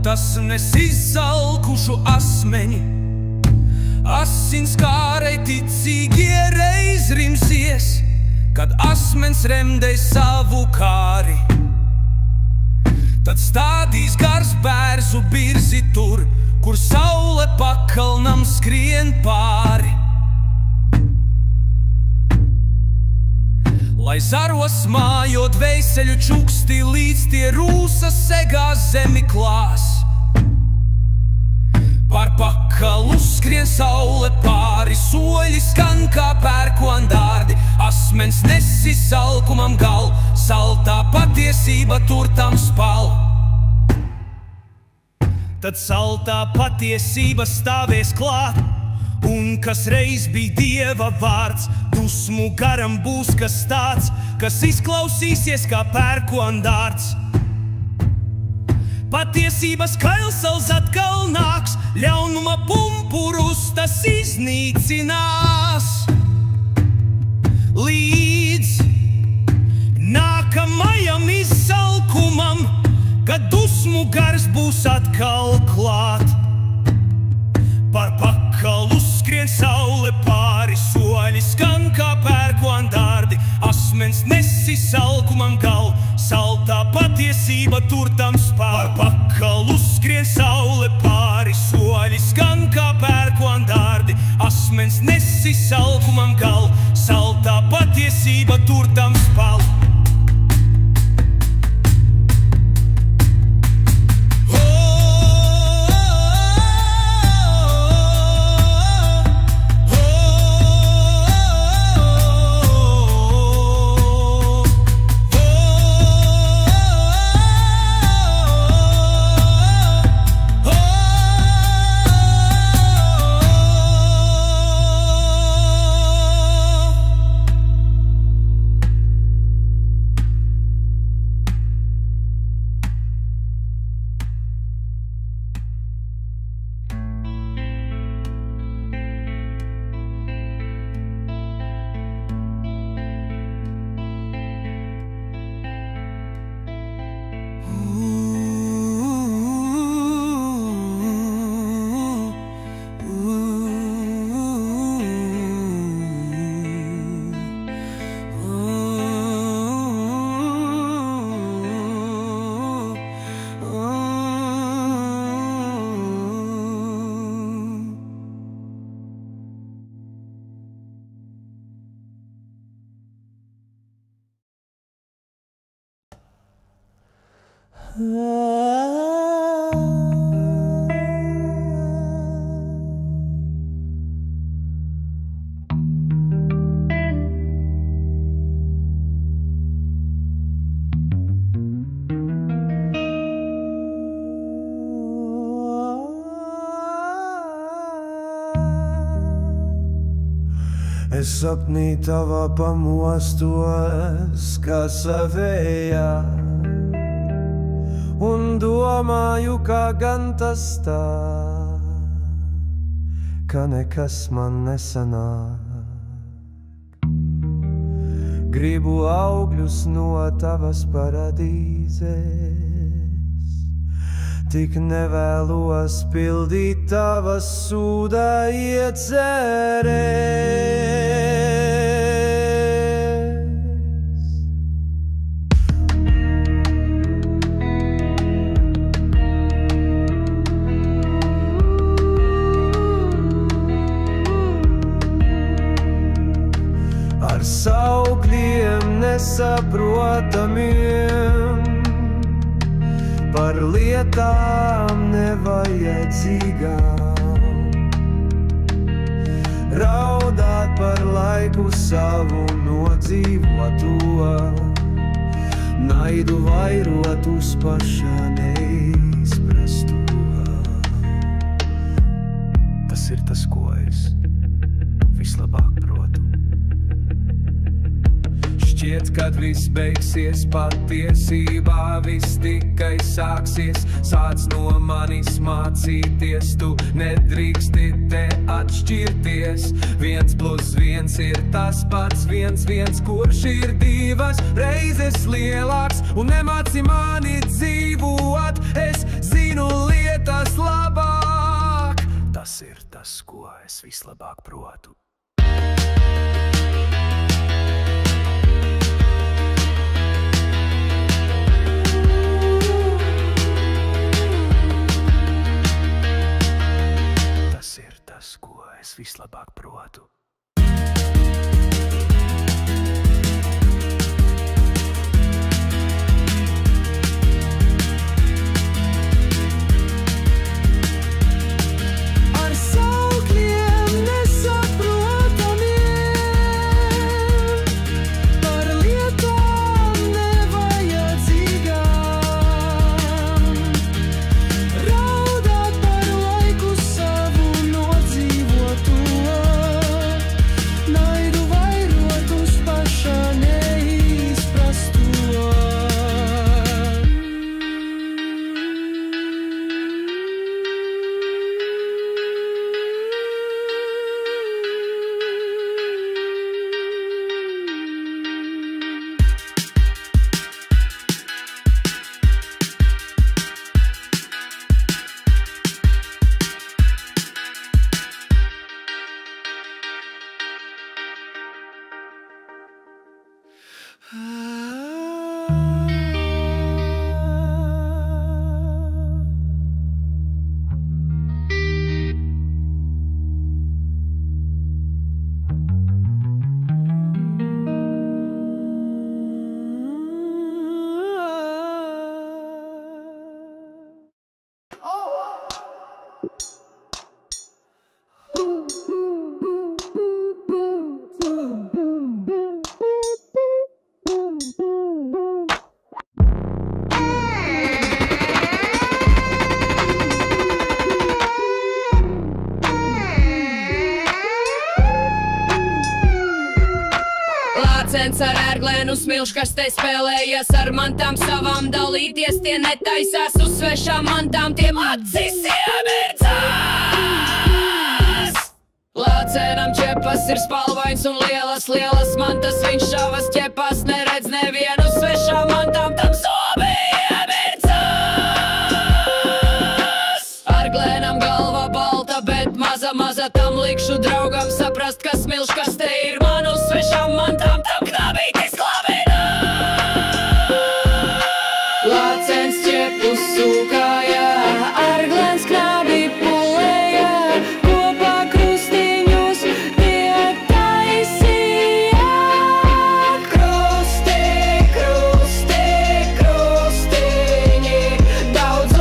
tas nes izsalkušu asmeņi. Asins kārei ticīgie reiz rimsies, kad asmens remdei savu kāri. Tad stādīs gars bērzu birzi tur, kur saule pakalnam skrien pāri. Lai zaros mājot veiseļu čuksti, līdz tie rūsa segā zemi klās. Par pakalu skrien saule pāri, soļi skan kā pērkondārdi. Asmens nesi salkumam gal, saltā patiesība tur tam spal. Tad saltā patiesība stāvēs klāt, un kas reiz bija Dieva vārds, dusmu garam būs kas tāds, kas izklausīsies kā pērkondārds. Patiesības kailsals atkal nāks, ļaunuma pumpurus tas iznīcinās. Līdz nākamajam izsalkumam, kad dusmu gars būs atkal klāt. Par pakalu skrien saule pāri, soļi skan kā pērkondārdi. Asmens nesi salkumam gal, saltā patiesība tur tam spār. Par pakalu skrien saule pāri, soļi skan kā pērkondārdi. Asmens nesi salkumam gal, saltā patiesība tur tam spār. Es sapnī tavā pamostos, kā savējā, un domāju, kā gan tas tā, ka nekas man nesanāk. Gribu augļus no tavas paradīzes, tik nevēlos pildīt tavas sūdā iecerēs. Ar saukļiem nesaprotamiem, par lietām nevajadzīgām, raudāt par laiku savu nodzīvoto, naidu vairot uz paša neizprasto. Tas ir tas, ko es vislabāk protu. šķiet, kad viss beigsies, patiesībā viss tikai sāksies. Sāc no manis mācīties, tu nedrīksti te atšķirties. 1+1 ir tas pats 1, kurš ir 2 reizes lielāks. Un nemāci mani dzīvot, es zinu lietas labāk. Tas ir tas, ko es vislabāk protu. Tas ir tas, ko es vislabāk protu. Lācens ar ērglēnu smilškastē spēlējas ar mantām savām, dalīties tie netaisās, uz svešām mantām tiem acis iemirdzās. Lācenam ķepas ir spalvains un lielas mantas, viņš šavas ķepas, neredz nevienu svešām mantām, tam zobi iemirdzās. Ērglēnam galva balta, bet maza tam likšu draugam saprast, ka smilškastē ir man uz svešām mantām, tam knabītis klabinās. Lācens ķepu sūkāja, ērglēns knabī pulēja, kopā krustiņus tie taisīja. Krusti, krustiņi, daudz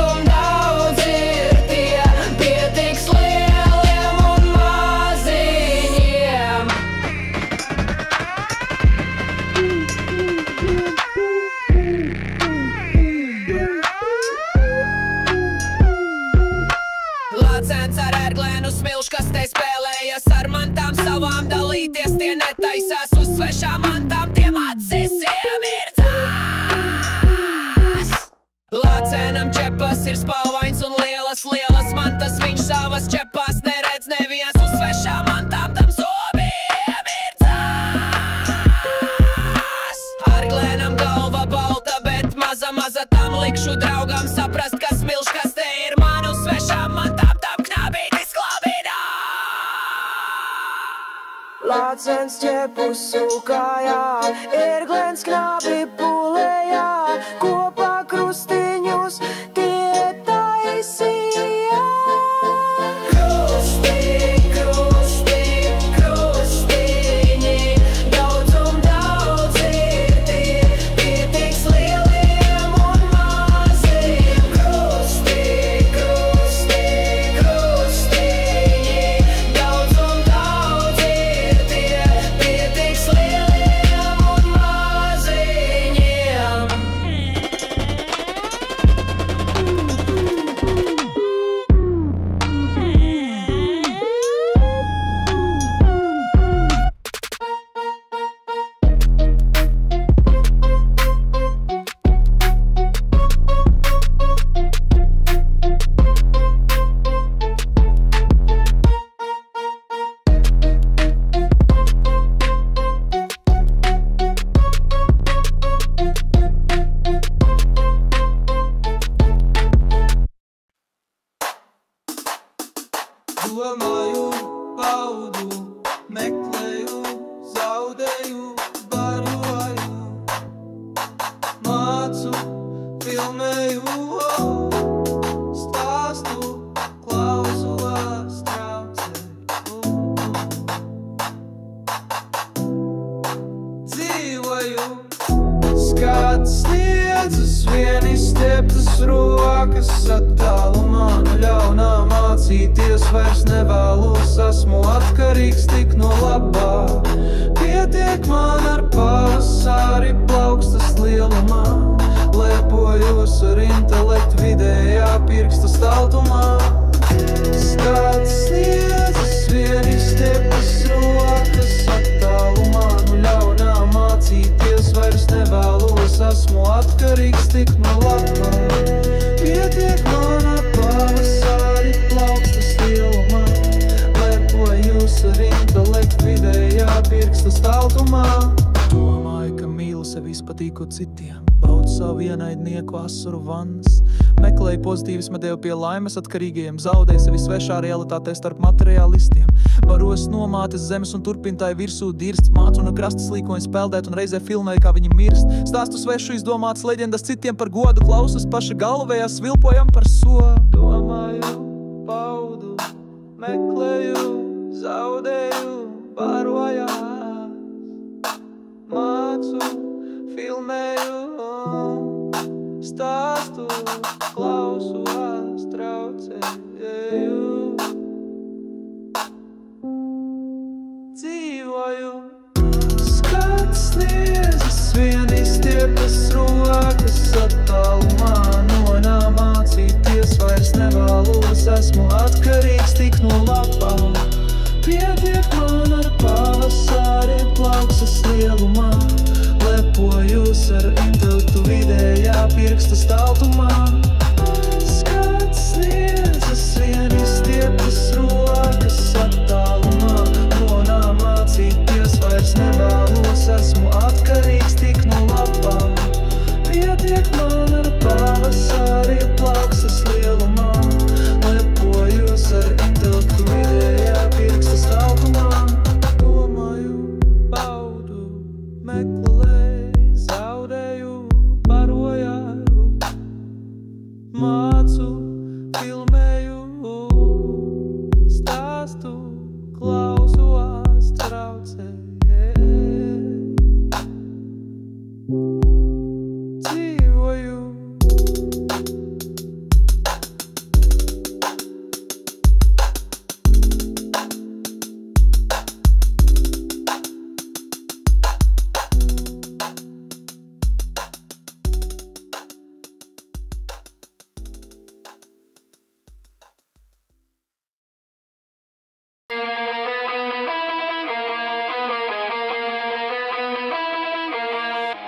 ir tie, pietiks lieliem un maziņiem. Lācens ar ērglēnu smilškastē spēlējas ar mantām savām, dalīties tie netaisās, uz svešām mantām tiem acis iemirdzās. Lācenam ķepas ir spalvains un lielas mantas, viņš savas ķepas neredz neviens, uz svešām mantām tam zobi iemirdzās. Ērglēnam galva balta, bet maza tam likšu draugam saprast, ka smilškastē ir man uz svešām mantām, tam knabītis klabinās. Lācens ķepu sūkājā, ērglēns knabī pulējā, kopā krustiņus tie taisīja. Krustiņi, daudz ir tie, pietiks lieliem un maziem. Krustiņi, daudz ir tie, pietiks lieliem un maziņiem. zaudēju, baroju, mācu, filmēju, stāstu, klausos, traucēju. Dzīvoju, skats sniedzas, vien izstieptas rokas attālumā, no ļaunā mācīties vairs nevēlos, esmu atkarīgs tik no labā. Pietiek man ar pavasari plaukstas lielumā, lepojos ar intelektu vidējā pirksta staltumā. Skats sniedzas, vien izstieptas rokas attālumā, no ļaunā mācīties vairs nevēlos, esmu atkarīgs tik no labā. Pietiek man ar pavasari plaukstas lielumā, lepojos ar intelektu vidējā pirksta staltumā. Domāju, ka mīlu sevi izpatīkot citiem, baudu savu ienaidnieku asuru vannas, meklēju pozitīvismu devu pie laimes atkarīgajiem, zaudēju sevi svešā realitātē starp materiālistiem. Baros nomātes zemes un turpintāju virsū dirst, mācu no krasta slīkoņu speldēt un reizē filmēju, kā viņi mirst. Stāstu svešu izdomātas leģendas citiem par godu, klausus paša galvējā, svilpojam par sodu. Domāju, baudu, meklēju, zaudēju, barojās, mācu, filmēju, stāstu, klausos, traucēju. Dzīvoju, skats sniedzas, vien izstieptas rokas attālumā, no mācīties vairs nevēlos, esmu atkarīgs tik no labā. Pietiek man ar pavasari plaukstas lielumā, lepojos ar intelektu vidējā pirksta staltumā. Skats sniedzas, vien izstieptas rokas attālumā, no mācīties vairs nevēlos, esmu atkarīgs tik no labā. Pietiek man ar pavasari plaukstas lielumā, lepojos ar intelektu vidējā pirksta staltumā. Domāju, baudu, meklēju, zaudēju, barojāju, mācu, filmēju, stāstu, klausos, traucēju. Dzīvoju,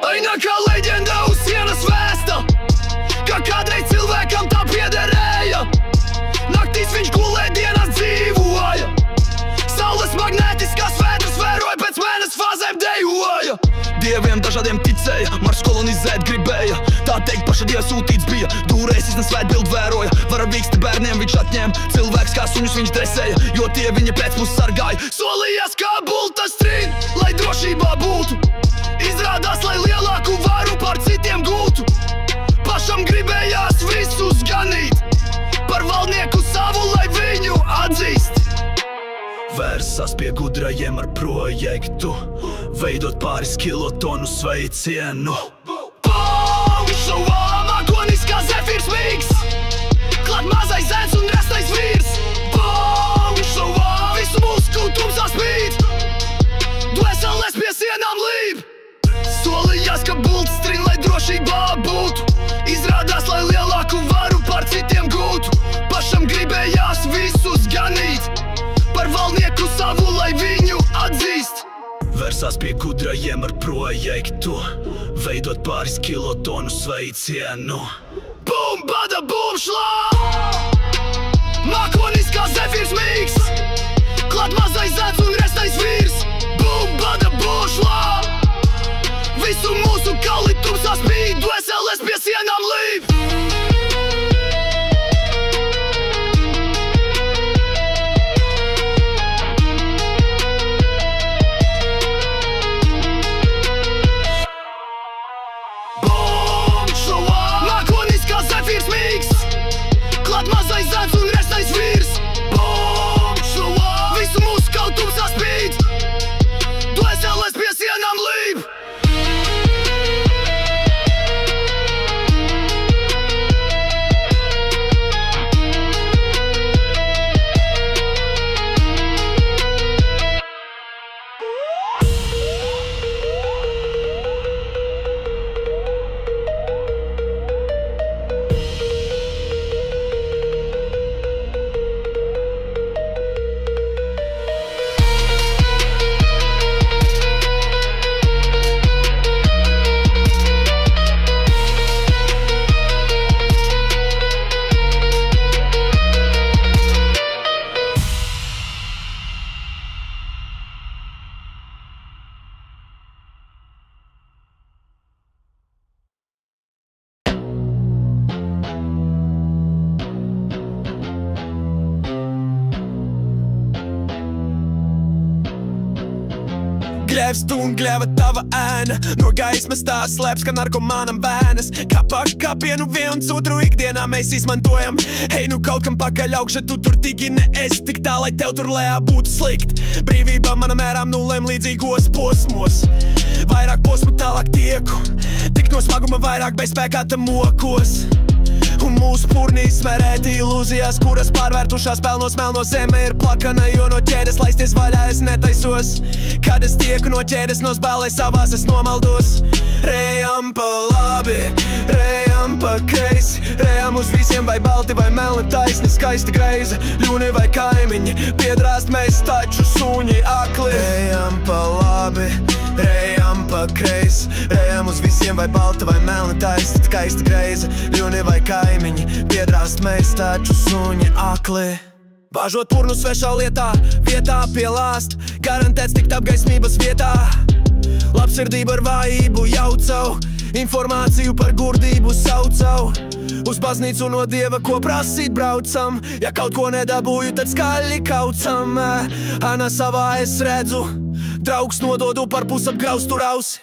Aina kā leģenda uz sienas vēsta, ka kādreiz cilvēkam tā piederēja. Naktīs viņš gulē, dienās dzīvoja, saules magnētiskās vētras vēroja, pēc mēnes fāzēm dejoja. Dieviem dažādiem ticēja, Mars kolonizēt gribēja, tā teikt paša Dieva sūtīts bija. Dūrēs iznes svētbildu vēroja, varavīksti bērniem viņš atņēma, cilvēks kā suņus viņš dresēja, jo tie viņa pēcpus sargāja. Solījās kā bultas trīn, lai drošībā būtu, izrādās, lai lielāku varu pār citiem gūtu. Pašam gribējās visus ganīt, par valdnieku savu, lai viņu atzīst. Vērsās pie gudrajiem ar projektu, veidot pāris kilotonu sveicienu. Paušavā mākoniskā zefīrs mīgs, klāt mazais zēns un restais vīrs. Paušavā visu musku tumsā spīd, dvēseles pie sienām līp. Solījās, ka bultas trin, lai drošībā būtu, izrādās, lai lielāku varu pār citiem gūtu. Pašam gribējās visus ganīt, par valdnieku savu, lai viņu atzīst. Vērsās pie gudrajiem ar projektu, veidot pāris kilotonu sveicienu. Bum, bada, bum, šlā! Mākoniskā zefīrs mīgs, klāt mazais zēns un restais vīrs. Bum, bada, bum, šlā! Visu mūsu kauli tumsā spīd, dvēseles pie sienām līp. Gļēvs tu un gļēva tava ēna, no gaismas tā slēps, ka narkomānam vēnas. Kā pienu viens otru ikdienā mēs izmantojam. Hei, nu kaut kam pakaļ augšā, tu tur tiki neesi tik tā, lai tev tur lejā būtu slikt. Brīvība manam ērām nulēm līdzīgos posmos. Vairāk posmu tālāk tieku, tik no smaguma vairāk bez spēkā tam mokos. Un mūsu purnīs smērēt ilūzijās, kuras pārvērtušās pelnos melno zeme ir plakana, jo no ķēdes laisties vaļā es netaisos. Kad es tieku no ķēdes nospēlē savās, es nomaldos. Rejam pa labi, rejam pa kreisi, rejam uz visiem vai balti vai melni taisni, skaisti greizi, ļuni vai kaimiņi, piedrāst mēs taču suņi akli. Rejam pa labi, rejam pa kreisi, rejam uz visiem vai balti vai melni taisni, skaisti greizi, ļuni vai kaimiņi, piedrāst mēs taču suņi akli. Bāžot purnu svešā lietā, vietā pielāst, garantēts tikt apgaismības vietā. Labsirdība ar vājību jaucau, informāciju par gurdību saucau. Uz baznīcu no Dieva, ko prasīt braucam, ja kaut ko nedabūju, tad skaļi kaucam. Ana savā es redzu, draugs nododu par pusapgraustu rausi.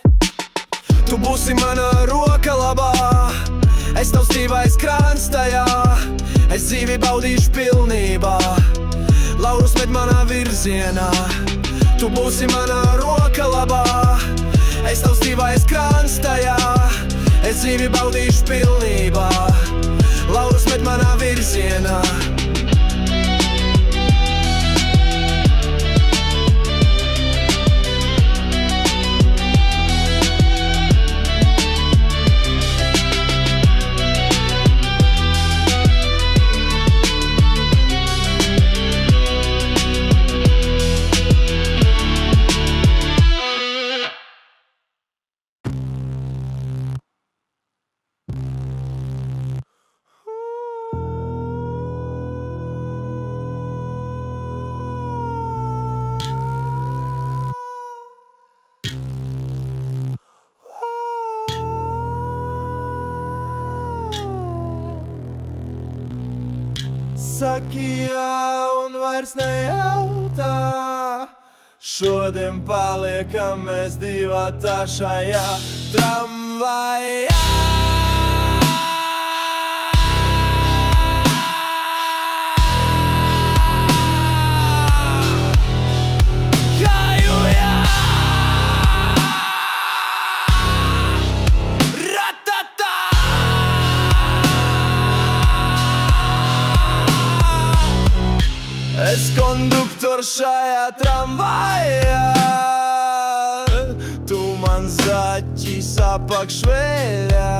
Tu būsi mana roka labā, es tavs dzīvais krāns tajā, es dzīvi baudīšu pilnībā, laurus met manā virzienā. Tu būsi mana roka labā, es tavs dzīvais krāns tajā, es dzīvi baudīšu pilnībā, laurus met manā virzienā. Saki jā un vairs nejautā, šodien paliekam mēs divatā šajā tramvajā. Es konduktors šajā tramvajā, tu man zaķis apakšveļā.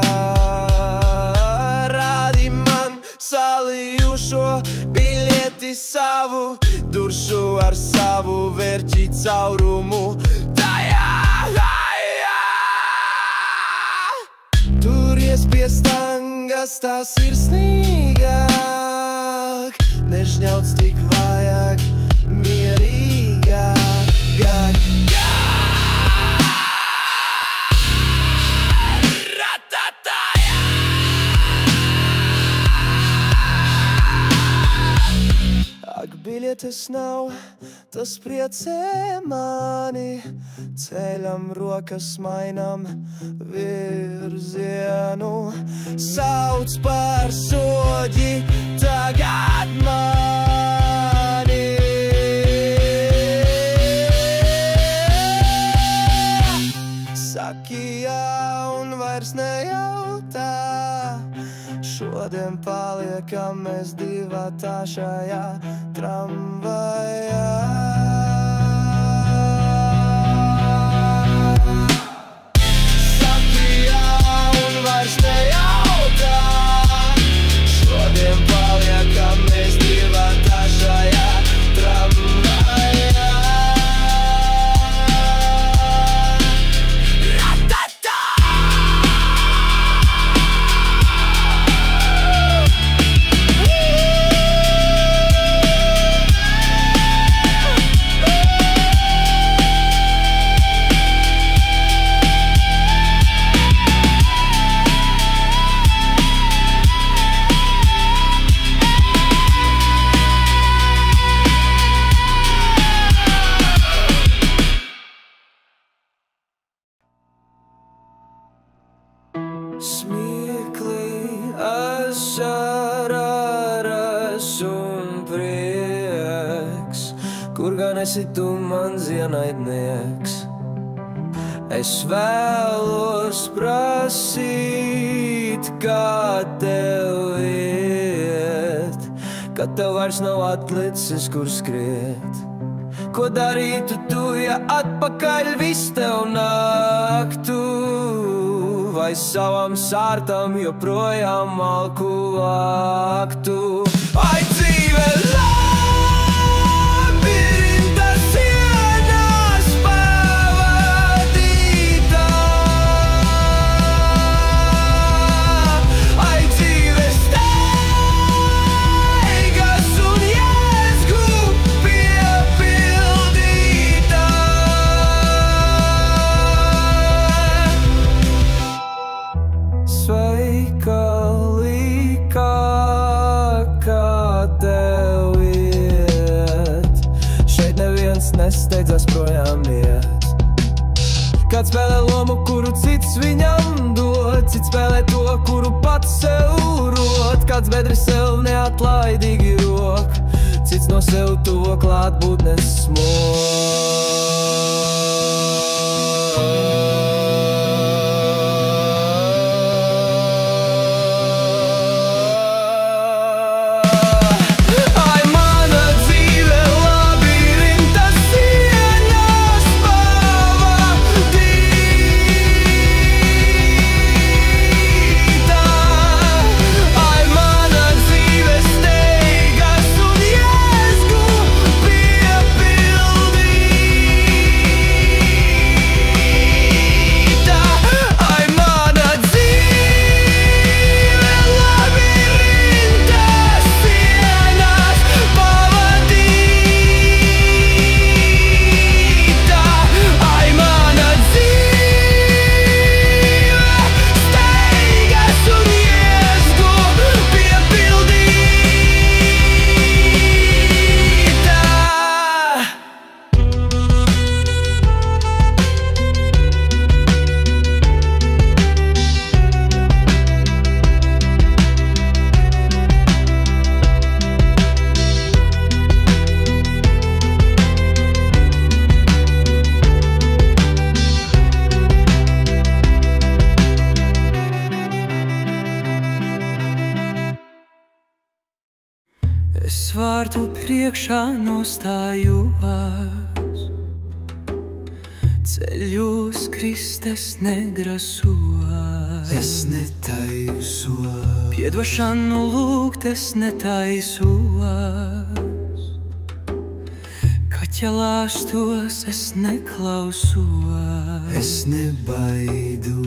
Rādi man salījušo biļeti savu, duršu ar savu vērķi caurumu tajā. Turies pie stangas, tas ir sirsnīgāk, nežņauts tik vajag, mierīgāk. Ak, biļetes nav, tas priecē mani, ceļam rokas mainam virzienu, sauc par soģi tagad mani. Saki jā un vairs nejautā, šodien paliekam mēs divatā šajā tramvajā. Saki jā un vairs nejautā, šodien paliekam mēs divatā šajā tramvajā. Smieklī, ašaras un prieks, kur gan esi tu mans ienaidnieks. Es vēlos prasīt, kā tev iet, kad tev vairs nav atlicis, kur skriet. Ko darītu tu, ja atpakaļ viss tev nāktu, vai savam sārtam joprojām malku vāktu? Ai, dzīve labirinta sienās pavadītā, ai, dzīve steigas un jēzgu piepildītā. Sveika līkā, kā tev iet, šeit neviens nesteidzas projām iet. Kāds spēlē lomu, kuru cits viņam dod, cits spēlē to, kuru pats sev rod. Kāds bedri sev neatlaidīgi rok, cits no sev to klātbūtnes smog. Es vārtu priekšā nostājos, ceļos Kristes negrasos. Es netaisos, piedošanu lūgt es netaisos, kad ķelāstos es neklausos. Es nebaidu,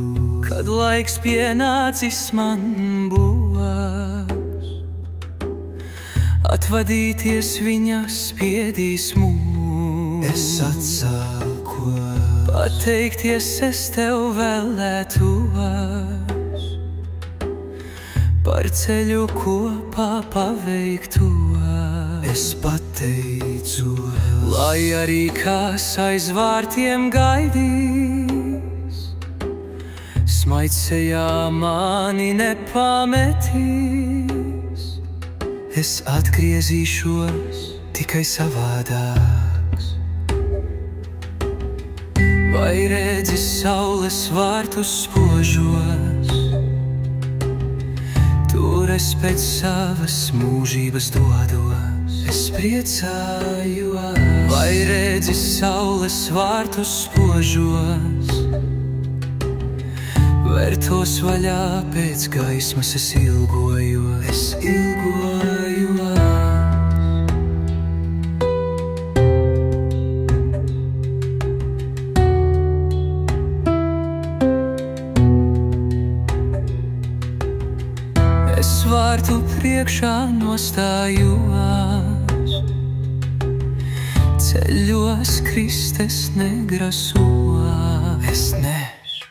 kad laiks pienācis man būs, atvadīties viņa spiedīs mūs. Es atsākos, pateikties es tev vēlētos, par ceļu kopā paveiktos. Es pateicos, lai arī kas aiz vārtiem gaidīs, smaids sejā mani nepametīs. Es atgriezīšos tikai savādāks. Vai redzi saules vārtus spožos, tur es pēc savas mūžības dodos. Es priecājos. Vai redzi saules vārtus spožos, vērtos vaļā pēc gaismas es ilgojos. Es ilgojos. Es vārtu priekšā nostājos, ceļos Kristes negrasos. Es nešu,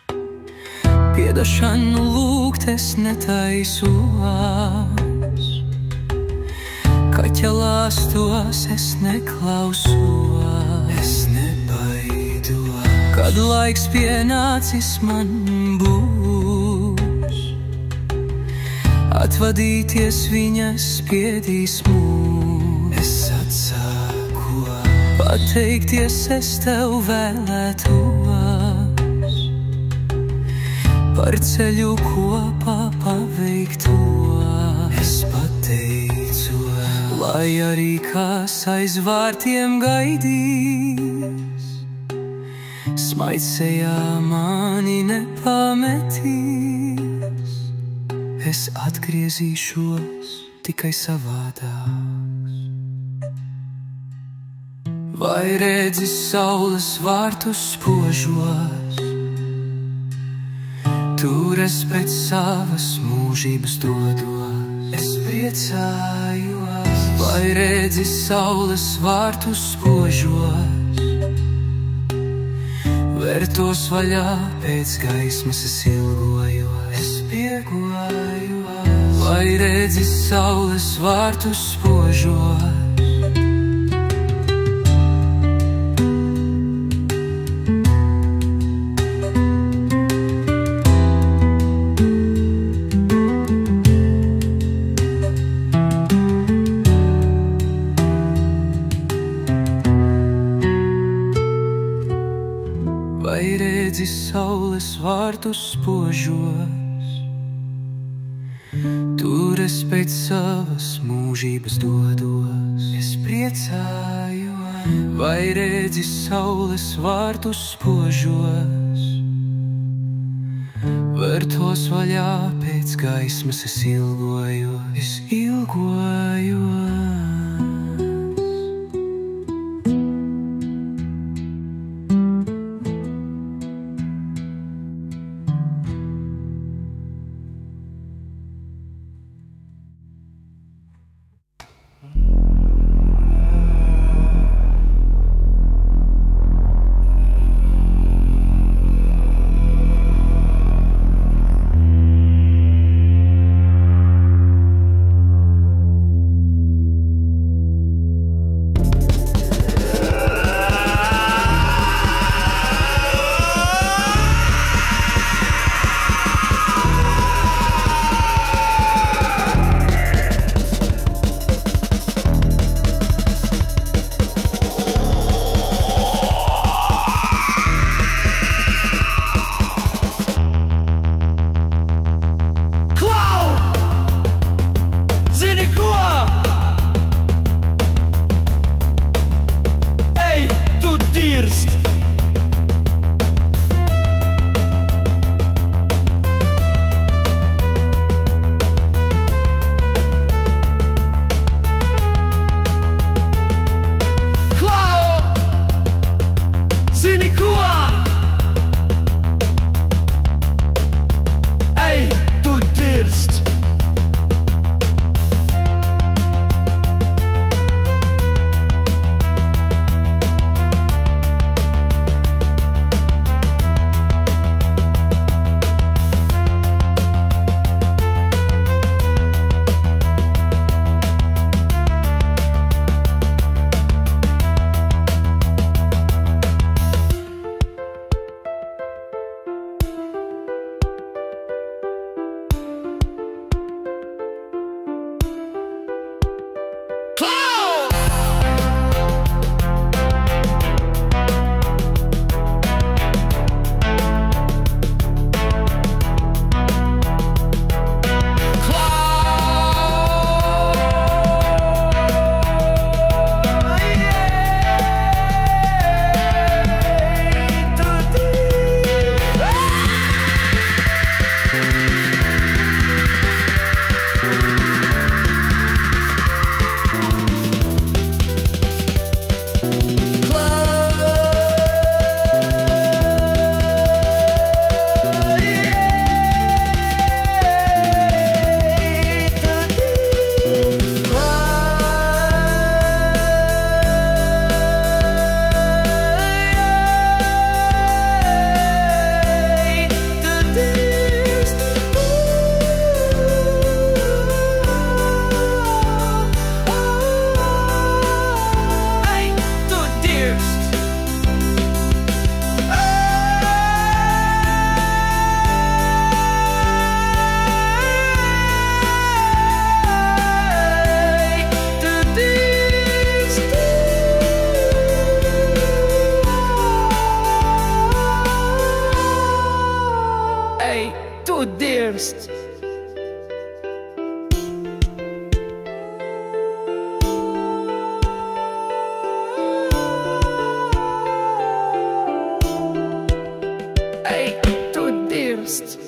piedošanu lūgt es netaisos, kad ķelāstos es neklausos. Es nebaidos, kad laiks pienācis man būs, atvadīties viņa spiedīs mūs. Es atsāku pateikties, es tev vēlētos par ceļu kopā paveikto. Es pateicos, lai arī kas aiz vārtiem gaidīs, smaidējā mani nepametīs. Es atgriezīšos tikai savādāks. Vai redzi saules vārtus spožos, tur es pēc savas mūžības dodos. Es priecājos. Vai redzi saules vārtus spožos, vērtos vaļā pēc gaismas es ilgojos. Es piegojos. Vai redzi saules vārtus spožos, vai redzi saules vārtus spožos, tur es pēc savas mūžības dodos. Es priecājos. Vai redzi saules vārtus spožos, vērtos vaļā pēc gaismas es ilgojos. Es ilgojos. tu dirst. Ei, tu dirst.